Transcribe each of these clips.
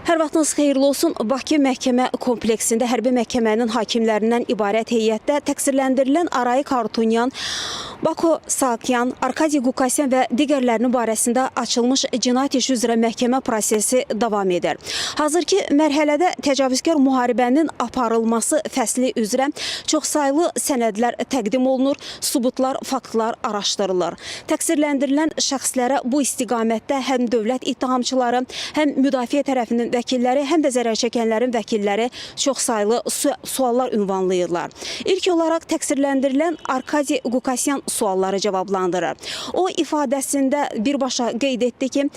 Hər vaxtınız xeyirli olsun. Bakı məhkəmə kompleksində hərbi məhkəmənin hakimlərindən ibarət heyətdə təqsirləndirilən Arayik Harutyunyan, Bako Saakyan, Arkadiy Qukasyan və digərlərinin barəsində açılmış cinayət işi üzrə məhkəmə prosesi davam edir. Hazırki mərhələdə təcavüzkar müharibənin aparılması fəsli üzrə çoxsaylı sənədlər təqdim olunur, subutlar, faktlar araşdırılır. Təqsirləndirilən şəxslərə bu istiqamətdə həm dövlət ittihamçıları, həm müdafiə tərəfinin vəkilləri, həm də zərər çəkənlərin vəkilləri çoxsaylı suallar ünvanlayırlar. İlk olaraq təqsirləndirilən Arkadiy Qukasyan sualları cavablandırır. O ifadəsində birbaşa qeyd etdi ki,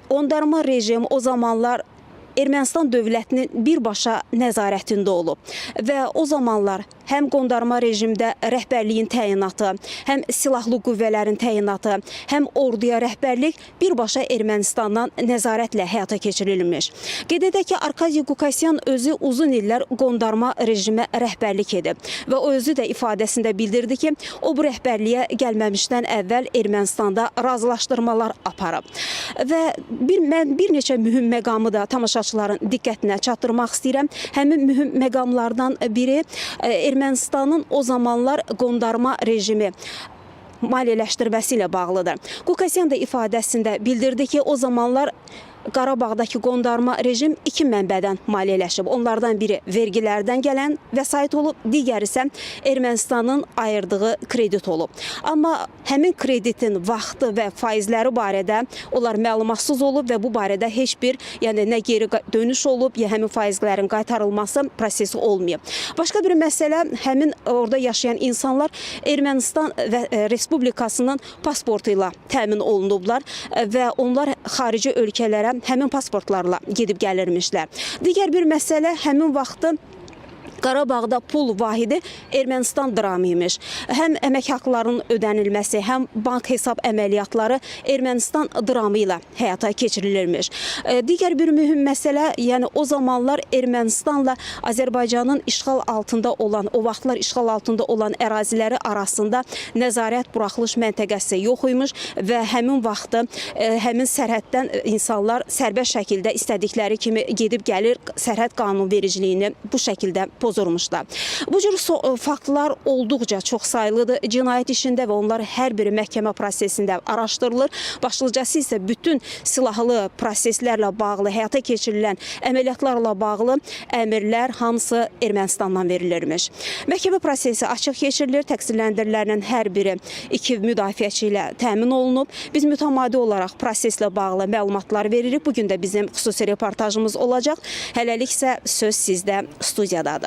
qondarma rejim o zamanlar Ermənistan dövlətinin birbaşa nəzarətində olub və o zamanlar həm qondarma rejimdə rəhbərliyin təyinatı, həm silahlı qüvvələrin təyinatı, həm orduya rəhbərlik birbaşa Ermənistandan nəzarətlə həyata keçirilmiş. Qeyd edək ki, Arkadiy Qukasyan özü uzun illər qondarma rejimə rəhbərlik edib və o özü də ifadəsində bildirdi ki, o bu rəhbərliyə gəlməmişdən əvvəl Ermənistanda razılaşdırmalar aparıb. Və mən bir neçə mühüm məqamı da tamaşaçıların diqqətinə çatdırmaq istəyirəm. Həmin mühüm məqamlardan biri Ermənistanın o zamanlar qondarma rejimi maliyyələşdirməsi ilə bağlıdır. Qukasyan da ifadəsində bildirdi ki, o zamanlar Qarabağdakı qondarma rejim iki mənbədən maliyyələşib. Onlardan biri vergilərdən gələn vəsait olub, digəri isə Ermənistanın ayırdığı kredit olub. Amma həmin kreditin vaxtı və faizləri barədə onlar məlumatsız olub və bu barədə heç bir, yəni nə geri dönüş olub, ya həmin faizlərin qaytarılması prosesi olmayıb. Başqa bir məsələ, həmin orada yaşayan insanlar Ermənistan Respublikasının pasportu ilə təmin olunublar və onlar xarici ölkələrə həmin pasportlarla gedib gəlirmişlər. Digər bir məsələ, həmin vaxtı Qarabağda pul vahidi Ermənistan dramı imiş. Həm əmək haqlarının ödənilməsi, həm bank hesab əməliyyatları Ermənistan dramı ilə həyata keçirilirmiş. Digər bir mühüm məsələ, yəni o zamanlar Ermənistanla Azərbaycanın işğal altında olan, o vaxtlar işğal altında olan əraziləri arasında nəzarət buraxılış məntəqəsi yox imiş və həmin vaxtı həmin sərhəddən insanlar sərbəst şəkildə istədikləri kimi gedib gəlir, sərhəd qanunvericiliyini bu şəkildə pozurmuşlar. Bu cür faktlar olduqca çox sayılıdır cinayət işində və onlar hər biri məhkəmə prosesində araşdırılır. Başlıcası isə bütün silahlı proseslərlə bağlı, həyata keçirilən əməliyyatlarla bağlı əmrlər hamısı Ermənistandan verilirmiş. Məhkəmə prosesi açıq keçirilir, təqsirləndirilənlərin hər biri iki müdafiəçi ilə təmin olunub. Biz mütəmadi olaraq proseslə bağlı məlumatlar veririk. Bugün də bizim xüsusi reportajımız olacaq. Hələlik isə söz sizdə, studiyadadır.